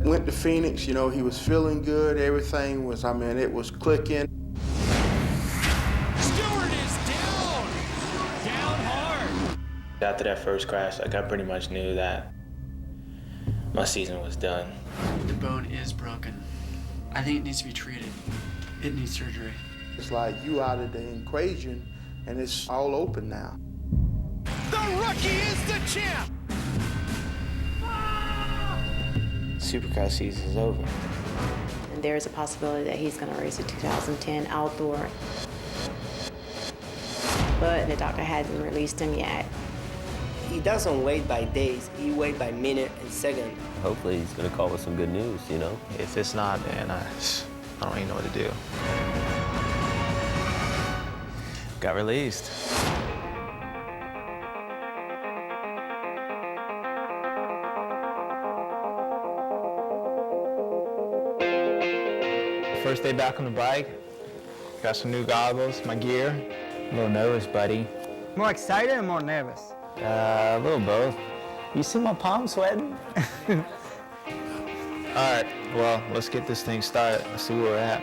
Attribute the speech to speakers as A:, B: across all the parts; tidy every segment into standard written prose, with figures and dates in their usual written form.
A: Went to Phoenix, you know, he was feeling good. Everything was, I mean, it was clicking.
B: Stewart is down. Down hard.
C: After that first crash, like, I pretty much knew that my season was done.
D: The bone is broken. I think it needs to be treated. It needs surgery.
A: It's like you out of the equation, and it's all open now.
B: The rookie is the champ.
C: Supercross season is over.
E: And there is a possibility that he's going to race the 2010 outdoor. But the doctor hasn't released him yet.
F: He doesn't wait by days, he waits by minute and second.
G: Hopefully he's gonna call with some good news, you know?
C: If it's not, man, I don't even know what to do. Got released. First day back on the bike, got some new goggles, my gear. A little nervous, buddy.
H: More excited or more nervous?
C: A little both. You see my palms sweating? All right, well, let's get this thing started. Let's see where we're at.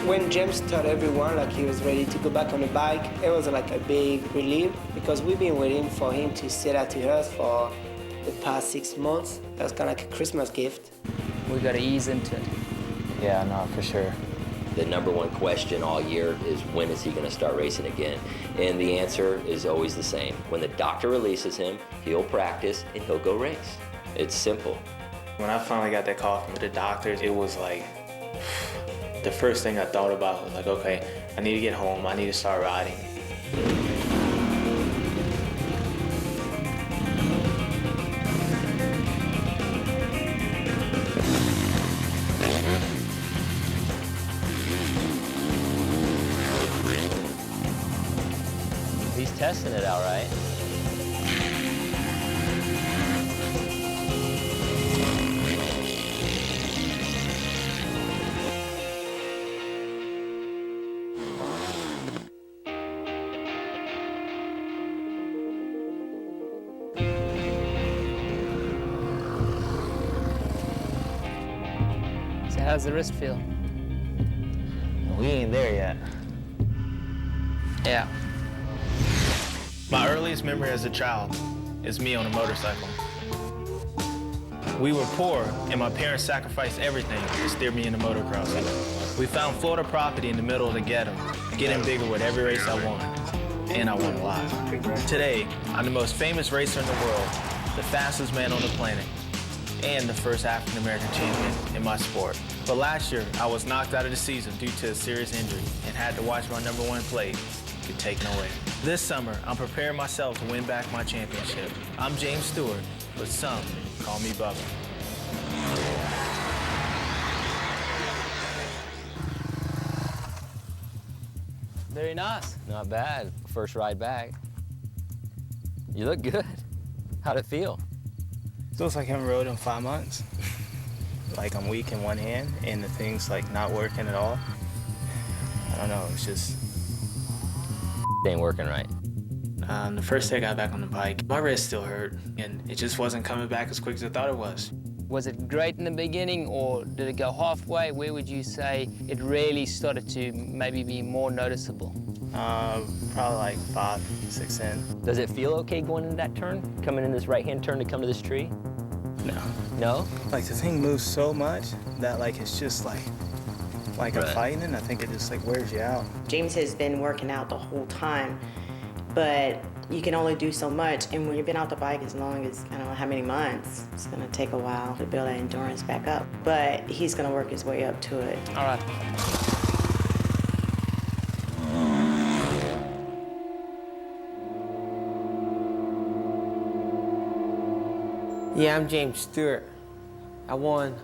F: When James told everyone like he was ready to go back on the bike, it was like a big relief because we've been waiting for him to say that to us for the past 6 months. That was kind of like a Christmas gift.
H: We got to ease into it.
C: Yeah, no, for sure.
G: The number one question all year is when is he going to start racing again? And the answer is always the same. When the doctor releases him, he'll practice and he'll go race. It's simple.
C: When I finally got that call from the doctors, it was like, the first thing I thought about was like, okay, I need to get home, I need to start riding.
G: He's testing it out, right?
H: So how's the wrist feel?
C: We ain't there yet.
H: Yeah.
C: My earliest memory as a child is me on a motorcycle. We were poor, and my parents sacrificed everything to steer me into motocross. We found Florida property in the middle of the ghetto, getting bigger with every race I won, and I won a lot. Today, I'm the most famous racer in the world, the fastest man on the planet, and the first African-American champion in my sport. But last year, I was knocked out of the season due to a serious injury and had to watch my #1 plate get taken away. This summer, I'm preparing myself to win back my championship. I'm James Stewart, but some call me Bubba.
H: Very nice.
G: Not bad. First ride back. You look good. How'd it feel?
C: Feels like I haven't rode in 5 months. Like I'm weak in one hand and the thing's like not working at all. I don't know, it's just...
G: Ain't working right.
C: The first day I got back on the bike, my wrist still hurt and it just wasn't coming back as quick as I thought it was.
H: Was it great in the beginning or did it go halfway? Where would you say it really started to maybe be more noticeable?
C: Probably like 5, 6 in.
G: Does it feel okay going into that turn? Coming in this right-hand turn to come to this tree?
C: No.
G: No?
C: Like the thing moves so much that like it's just like
G: Right.
C: I'm fighting and I think it just like wears you out.
E: James has been working out the whole time, but you can only do so much. And when you've been out the bike as long as, I don't know how many months, it's gonna take a while to build that endurance back up. But he's gonna work his way up to it.
H: All right.
I: Yeah, I'm James Stewart. I won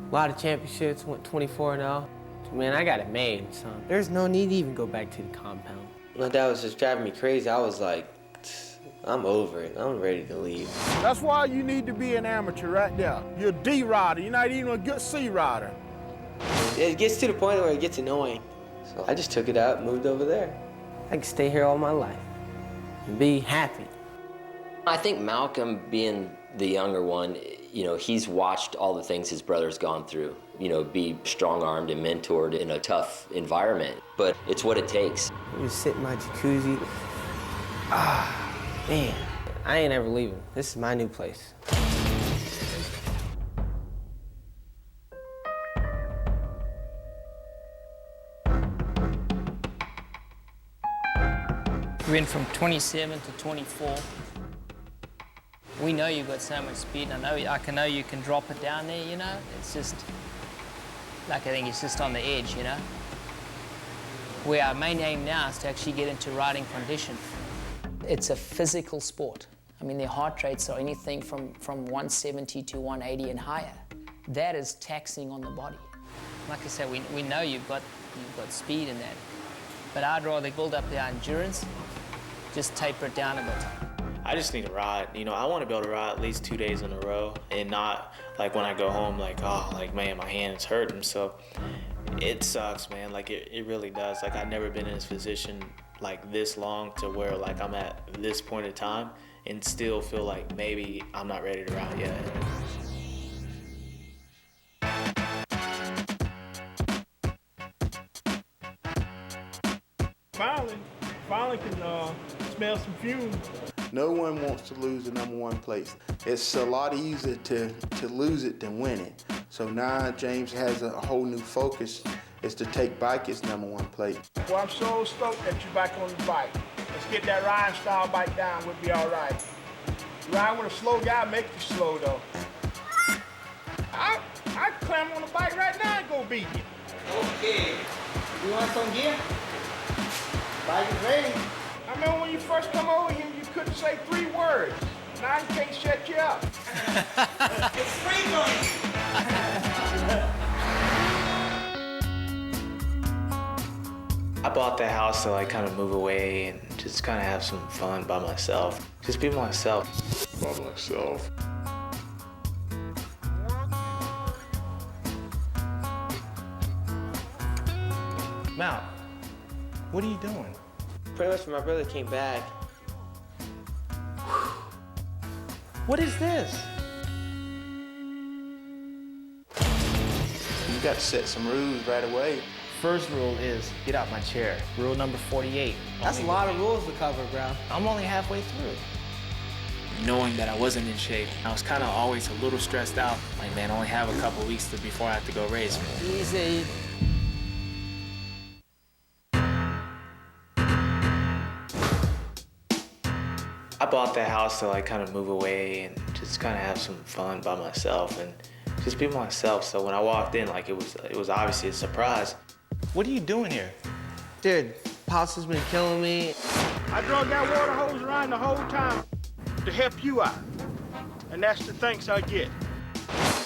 I: a lot of championships, went 24-0. Man, I got it made, son. There's no need to even go back to the compound. My dad was just driving me crazy. I was like, I'm over it. I'm ready to leave.
A: That's why you need to be an amateur right there. You're a D rider. You're not even a good C rider.
I: It gets to the point where it gets annoying. So I just took it out and moved over there. I can stay here all my life and be happy.
G: I think Malcolm being The younger one, you know, he's watched all the things his brother's gone through, you know, be strong-armed and mentored in a tough environment, but it's what it takes.
I: Just sit in my jacuzzi. Man, I ain't ever leaving. This is my new place.
H: You went from 27 to 24. We know you've got so much speed, and I know you can drop it down there, you know? It's just, like I think it's just on the edge, you know? Where our main aim now is to actually get into riding condition. It's a physical sport. I mean, their heart rates are anything from 170 to 180 and higher. That is taxing on the body. Like I said, we know you've got speed in that, but I'd rather build up their endurance, just taper it down a bit.
C: I just need to ride. You know, I want to be able to ride at least 2 days in a row and not like when I go home, like, oh, like, man, my hand is hurting. So it sucks, man. Like, it really does. Like, I've never been in this position like this long to where, like, I'm at this point in time and still feel like maybe I'm not ready to ride yet.
A: Finally can smell some fumes. No one wants to lose the #1 place. It's a lot easier to lose it than win it. So now James has a whole new focus, is to take bike as #1 place. Well, I'm so stoked that you're back on the bike. Let's get that riding style bike down, we'll be all right. Ride with a slow guy, make you slow though. I climb on the bike right now and go beat you.
F: Okay. You want some gear? Bike is ready.
A: I remember when you first come over here, you couldn't say 3 words. Now I can't shut you up.
F: It's free going.
C: I bought that house to like kind of move away and just kind of have some fun by myself. Just be myself.
A: By myself.
C: Mal, what are you doing?
I: Pretty much when my brother came back.
C: What is this?
A: You got to set some rules right away.
C: First rule is get out my chair. Rule number 48.
I: That's a lot of rules to cover, bro.
C: I'm only halfway through. Knowing that I wasn't in shape, I was kind of always a little stressed out. Like, man, I only have a couple weeks before I have to go race.
H: Easy.
C: I bought that house to like kind of move away and just kind of have some fun by myself and just be myself. So when I walked in, like it was obviously a surprise. What are you doing here?
I: Dude, Pops has been killing me.
A: I drug that water hose around the whole time to help you out. And that's the thanks I get.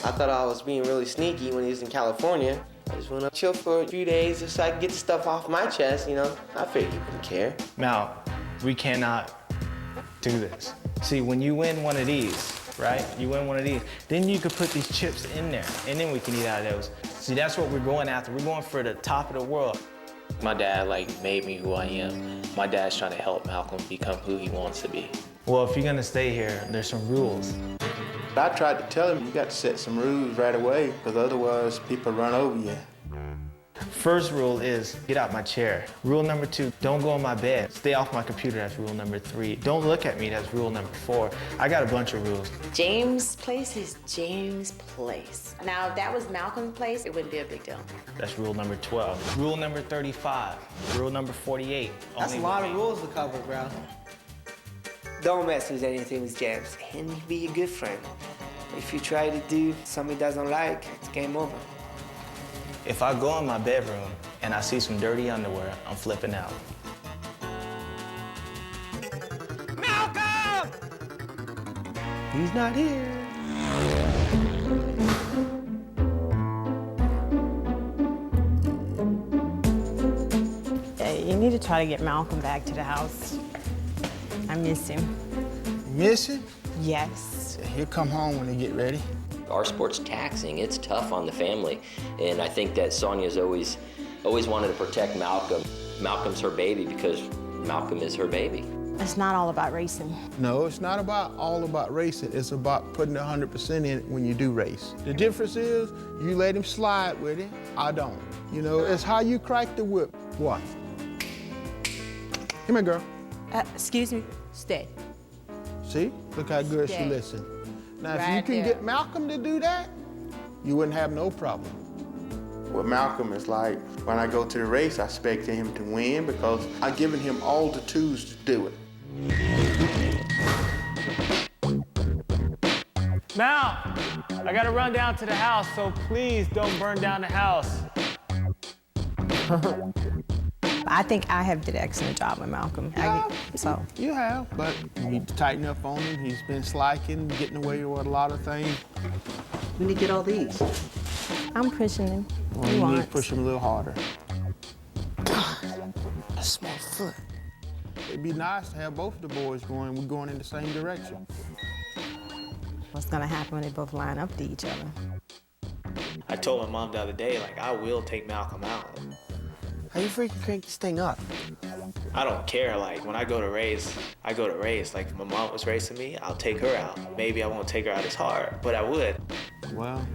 I: I thought I was being really sneaky when he was in California. I just went up, chill for a few days just so I could get the stuff off my chest, you know. I figured you wouldn't care.
C: Mal, we cannot do this. See, when you win one of these, right? You win one of these, then you could put these chips in there, and then we can eat out of those. See, that's what we're going after. We're going for the top of the world. My dad, like, made me who I am. My dad's trying to help Malcolm become who he wants to be. Well, if you're gonna stay here, there's some rules.
A: I tried to tell him you got to set some rules right away, because otherwise people run over you.
C: First rule is get out my chair. Rule number 2, don't go in my bed. Stay off my computer, that's rule number 3. Don't look at me, that's rule number 4. I got a bunch of rules.
E: James' place is James' place. Now, if that was Malcolm's place, it wouldn't be a big deal.
C: That's rule number 12. Rule number 35. Rule number 48.
I: That's a lot of rules to cover, bro.
F: Don't mess with anything with James, and he'll be a good friend. If you try to do something he doesn't like, it's game over.
C: If I go in my bedroom and I see some dirty underwear, I'm flipping out.
I: Malcolm! He's not here.
J: Yeah, you need to try to get Malcolm back to the house. I miss him.
A: Miss it?
J: Yes.
A: He'll come home when he get ready.
G: Our sport's taxing, it's tough on the family. And I think that Sonia's always wanted to protect Malcolm. Malcolm's her baby because Malcolm is her baby.
J: It's not all about racing.
A: No, it's not all about racing. It's about putting 100% in it when you do race. The difference is you let him slide with it. I don't. You know, it's how you crack the whip. What? Come here, girl.
J: Excuse me. Stay.
A: See? Look how good she listened. Now, if you can get Malcolm to do that, you wouldn't have no problem. With Malcolm, it's like when I go to the race, I expect him to win because I've given him all the tools to do it.
C: Mal, I gotta run down to the house, so please don't burn down the house.
J: I think I have did an excellent job with Malcolm.
A: You have, but you need to tighten up on him. He's been slacking, getting away with a lot of things.
K: When did you get all these?
J: I'm pushing him.
A: Well, you need to push him a little harder.
I: God, a small foot.
A: It'd be nice to have both of the boys going. We're going in the same direction.
J: What's gonna happen when they both line up to each other?
C: I told my mom the other day, like, I will take Malcolm out.
I: How you freaking crank this thing up?
C: I don't care, like, when I go to race, I go to race. Like, if my mom was racing me, I'll take her out. Maybe I won't take her out as hard, but I would.
A: Well,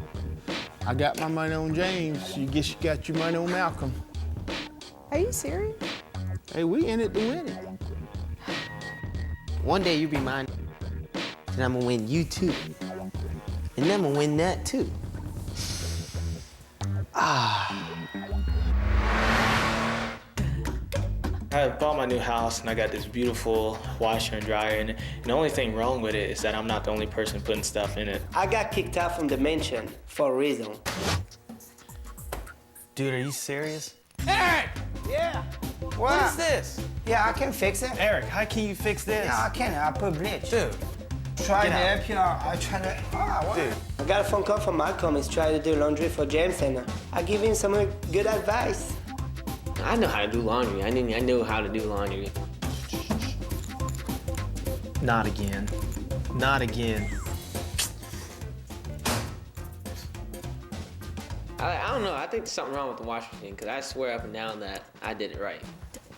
A: I got my money on James. You guess you got your money on Malcolm.
J: Are you serious?
A: Hey, we in it to win it.
I: One day you be mine, and I'm gonna win you too. And then I'm gonna win that too.
C: I bought my new house and I got this beautiful washer and dryer, and the only thing wrong with it is that I'm not the only person putting stuff in it.
F: I got kicked out from the mansion for a reason.
C: Dude, are you serious?
K: Eric! Yeah.
C: What is this?
K: Yeah, I can fix it.
C: Eric, how can you fix this?
K: Yeah, I can. I put bleach.
C: Dude.
K: Try
C: Get
K: to
C: out.
K: help you out. I try to. What?
C: Dude.
F: I got a phone call from Malcolm. He's trying to do laundry for James, and I give him some good advice.
I: I know how to do laundry. I know how to do laundry.
C: Not again. Not again.
I: I don't know. I think there's something wrong with the washing machine because I swear up and down that I did it right.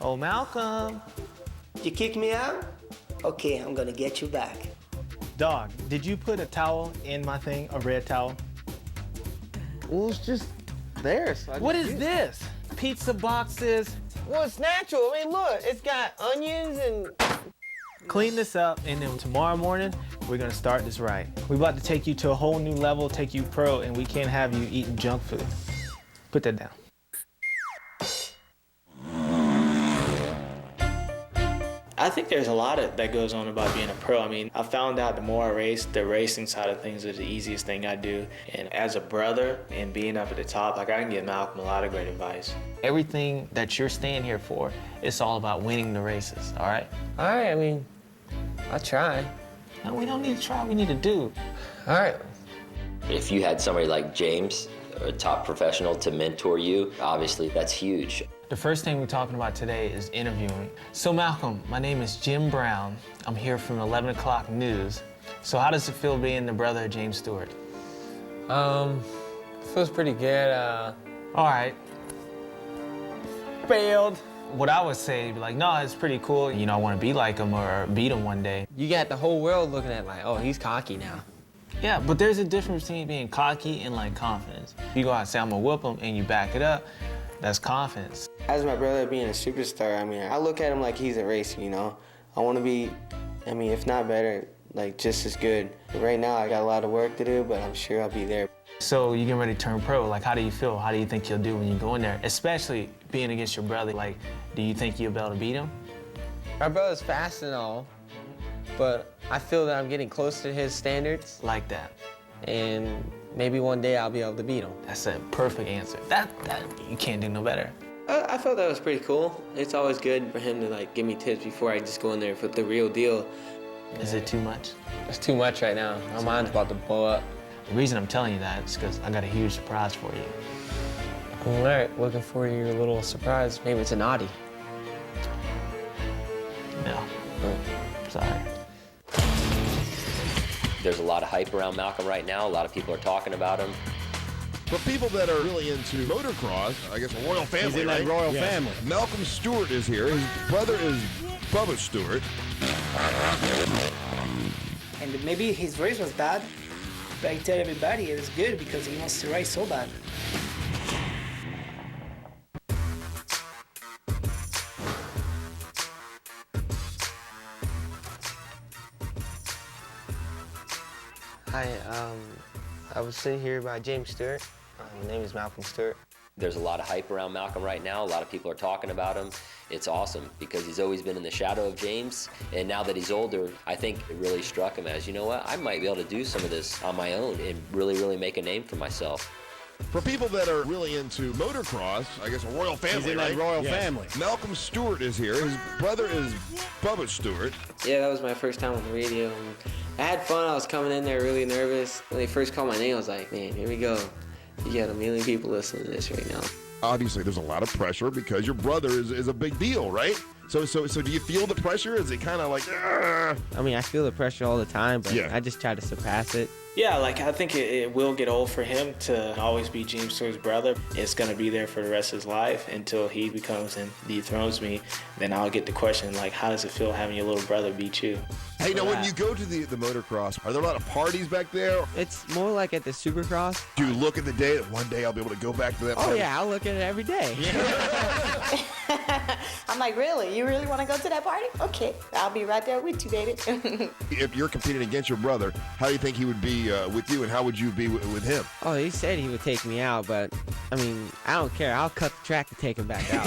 C: Oh, Malcolm.
F: You kick me out? Okay, I'm gonna get you back.
C: Dog, did you put a towel in my thing, a red towel?
I: Well, it's just there. So
C: What is this? Pizza boxes.
I: Well, it's natural. I mean, look, it's got onions and...
C: Clean this up, and then tomorrow morning, we're gonna start this right. We're about to take you to a whole new level, take you pro, and we can't have you eating junk food. Put that down. I think there's a lot that goes on about being a pro. I mean, I found out the more I race, the racing side of things is the easiest thing I do. And as a brother and being up at the top, like, I can give Malcolm a lot of great advice. Everything that you're staying here for, it's all about winning the races, all right?
I: All right, I mean, I'll try.
C: No, we don't need to try, we need to do.
I: All right.
G: If you had somebody like James, a top professional, to mentor you, obviously that's huge.
C: The first thing we're talking about today is interviewing. So Malcolm, my name is Jim Brown. I'm here from 11 o'clock news. So how does it feel being the brother of James Stewart?
I: Feels pretty good.
C: All right. Failed. What I would say, be like, no, it's pretty cool. You know, I want to be like him or beat him one day.
I: You got the whole world looking at like, oh, he's cocky now.
C: Yeah, but there's a difference between being cocky and like confidence. You go out and say, I'm gonna whoop him, and you back it up, that's confidence.
I: As my brother being a superstar, I mean, I look at him like he's a racer, you know? I want to be, I mean, if not better, like just as good. Right now, I got a lot of work to do, but I'm sure I'll be there.
C: So you getting ready to turn pro, like how do you feel? How do you think you'll do when you go in there? Especially being against your brother, like, do you think you'll be able to beat him?
I: My brother's fast and all, but I feel that I'm getting close to his standards.
C: Like that.
I: And maybe one day I'll be able to beat him.
C: That's a perfect answer. That you can't do no better.
I: I felt that was pretty cool. It's always good for him to like give me tips before I just go in there for the real deal.
C: Is it too much?
I: It's too much right now. My mind's about to blow up.
C: The reason I'm telling you that is because I got a huge surprise for you.
I: All right, looking for your little surprise. Maybe it's an Audi.
C: No. Sorry.
G: There's a lot of hype around Malcolm right now. A lot of people are talking about him.
L: For people that are really into motocross, I guess a royal family,
M: He's in that royal family.
L: Malcolm Stewart is here. His brother is Bubba Stewart.
F: And maybe his race was bad, but I tell everybody it was good because he wants to race so bad.
I: Hi, I was sitting here by James Stewart. My name is Malcolm Stewart.
G: There's a lot of hype around Malcolm right now. A lot of people are talking about him. It's awesome because he's always been in the shadow of James. And now that he's older, I think it really struck him as, you know what, I might be able to do some of this on my own and really make a name for myself.
L: For people that are really into motocross, I guess a royal family,
M: He's in that royal family.
L: Malcolm Stewart is here. His brother is Bubba Stewart.
I: Yeah, that was my first time on the radio. I had fun. I was coming in there really nervous. When they first called my name, I was like, man, here we go. You got 1 million people listening to this right now.
L: Obviously, there's a lot of pressure because your brother is a big deal, right? So do you feel the pressure? Is it kind of like, Argh?
I: I mean, I feel the pressure all the time, but I just try to surpass it.
N: Yeah, like I think it will get old for him to always be James Stewart's brother. It's going to be there for the rest of his life until he becomes and dethrones me. Then I'll get the question, like, how does it feel having your little brother beat you?
L: Hey, now when you go to the motocross, are there a lot of parties back there?
I: It's more like at the Supercross.
L: Do you look at the day that one day I'll be able to go back to that party?
I: Oh, yeah, I'll look at it every day.
E: I'm like, really? You really want to go to that party? Okay, I'll be right there with you, baby.
L: If you're competing against your brother, how do you think he would be with you, and how would you be with him?
I: Oh, he said he would take me out, but, I mean, I don't care. I'll cut the track to take him back out.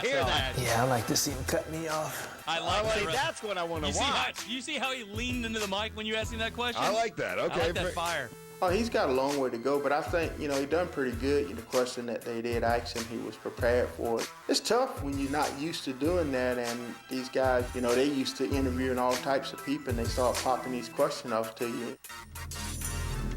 K: Yeah, I like to see him cut me off.
B: I like that.
M: That's what I want to watch.
B: You see how he leaned into the mic when you asked him that question?
L: I like that. Okay.
B: I like that fire.
A: Oh, he's got a long way to go, but I think, he done pretty good. The question that they did ask him, he was prepared for it. It's tough when you're not used to doing that, and these guys, they used to interviewing all types of people, and they start popping these questions off to you.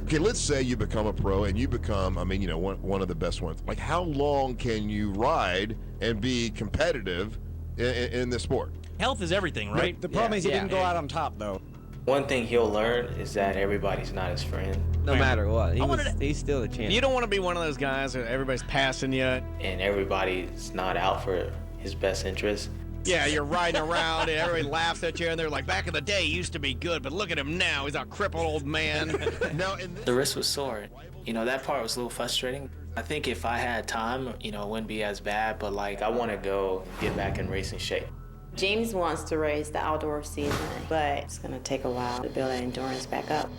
L: Okay, let's say you become a pro and you become, one of the best ones. Like, how long can you ride and be competitive in this sport?
B: Health is everything, right?
M: The problem is he didn't go out on top, though.
N: One thing he'll learn is that everybody's not his friend.
I: No matter what, he's still the champ.
M: You don't want to be one of those guys that everybody's passing you.
N: And everybody's not out for his best interest.
M: Yeah, you're riding around and everybody laughs at you and they're like, back in the day he used to be good, but look at him now, he's a crippled old man.
N: The wrist was sore. That part was a little frustrating. I think if I had time, it wouldn't be as bad, but I want to go get back in racing shape.
E: James wants to race the outdoor season, but it's going to take a while to build that endurance back up.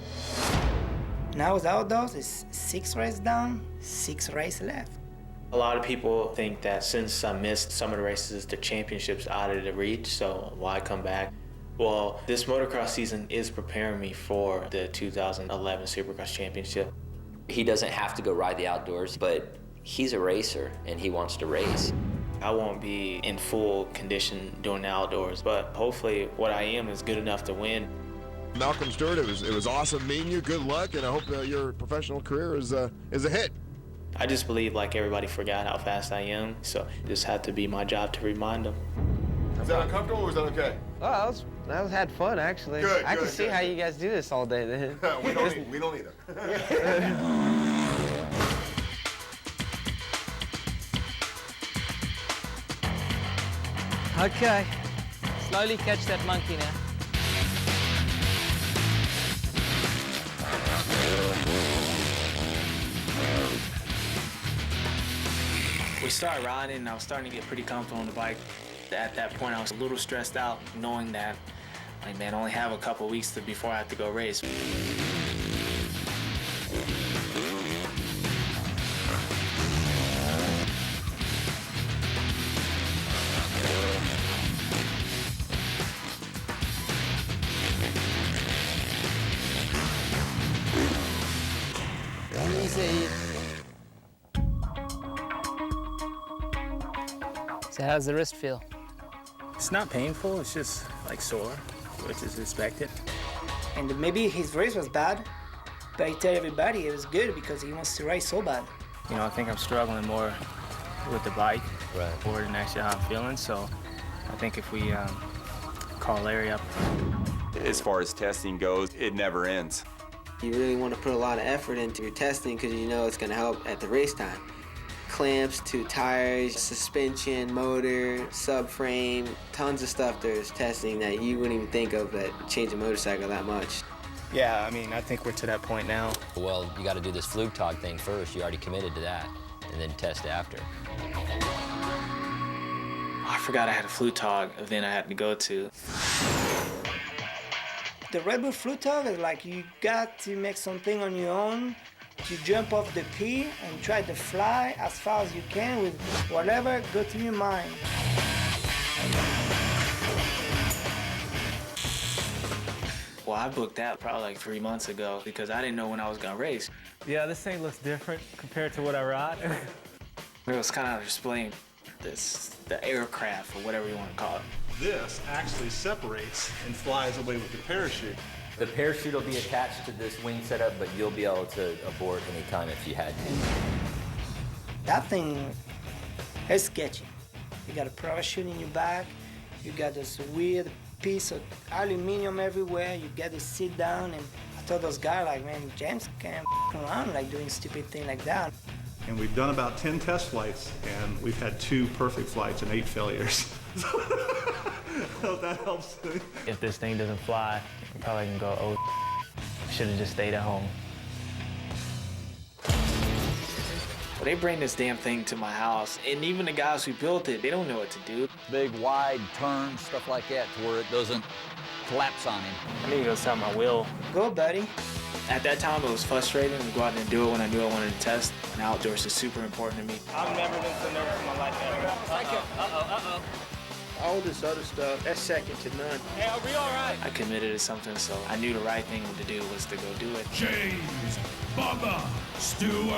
F: Now with outdoors, it's 6 races down, 6 races left.
N: A lot of people think that since I missed some of the races, the championship's out of the reach, so why come back? Well, this motocross season is preparing me for the 2011 Supercross Championship.
G: He doesn't have to go ride the outdoors, but he's a racer and he wants to race.
N: I won't be in full condition doing the outdoors, but hopefully what I am is good enough to win.
L: Malcolm Stewart, it was awesome meeting you. Good luck, and I hope your professional career is a hit.
N: I just believe everybody forgot how fast I am, so it just had to be my job to remind them.
L: Is that uncomfortable or was that okay?
I: Oh, that had fun, actually. I can see how you guys do this all day then.
L: we don't either.
H: Okay. Slowly catch that monkey now.
N: We started riding and I was starting to get pretty comfortable on the bike. At that point, I was a little stressed out knowing that, I only have a couple weeks before I have to go race.
H: So how's the wrist feel?
N: It's not painful, it's just sore, which is expected.
F: And maybe his race was bad, but I tell everybody it was good because he wants to race so bad.
N: I think I'm struggling more with the bike more than actually how I'm feeling, so I think if we call Larry up.
O: As far as testing goes, it never ends.
I: You really want to put a lot of effort into your testing because you know it's going to help at the race time. Clamps to tires, suspension, motor, subframe, tons of stuff there's testing that you wouldn't even think of that change a motorcycle that much.
C: Yeah, I mean, I think we're to that point now.
G: Well, you got to do this Flugtag thing first. You already committed to that, and then test after.
N: I forgot I had a Flugtag event I had to go to.
F: The Red Bull Flugtag is like you got to make something on your own. You jump off the P and try to fly as far as you can with whatever goes to your mind.
N: Well, I booked that probably like 3 months ago because I didn't know when I was gonna race.
C: Yeah, this thing looks different compared to what I ride.
N: It was kind of displaying the aircraft or whatever you want to call it.
O: This actually separates and flies away with the parachute.
G: The parachute will be attached to this wing setup, but you'll be able to abort anytime if you had to.
F: That thing is sketchy. You got a parachute in your back, you got this weird piece of aluminum everywhere, you get to sit down, and I told those guys, like, man, James can't around like doing stupid thing like that.
O: And we've done about 10 test flights, and we've had 2 perfect flights and 8 failures. So that helps.
C: If this thing doesn't fly, I'm probably gonna go, oh, should have just stayed at home.
N: Well, they bring this damn thing to my house, and even the guys who built it, they don't know what to do.
P: Big, wide turns, stuff like that, to where it doesn't collapse on him.
N: I need to go sell my wheel.
F: Go, buddy.
N: At that time, it was frustrating to go out and do it when I knew I wanted to test. And outdoors is super important to me.
C: I've never been so nervous in my life ever.
A: All this other stuff, that's second to none.
C: Hey, are we all right?
N: I committed to something, so I knew the right thing to do was to go do it.
B: James Bubba Stewart.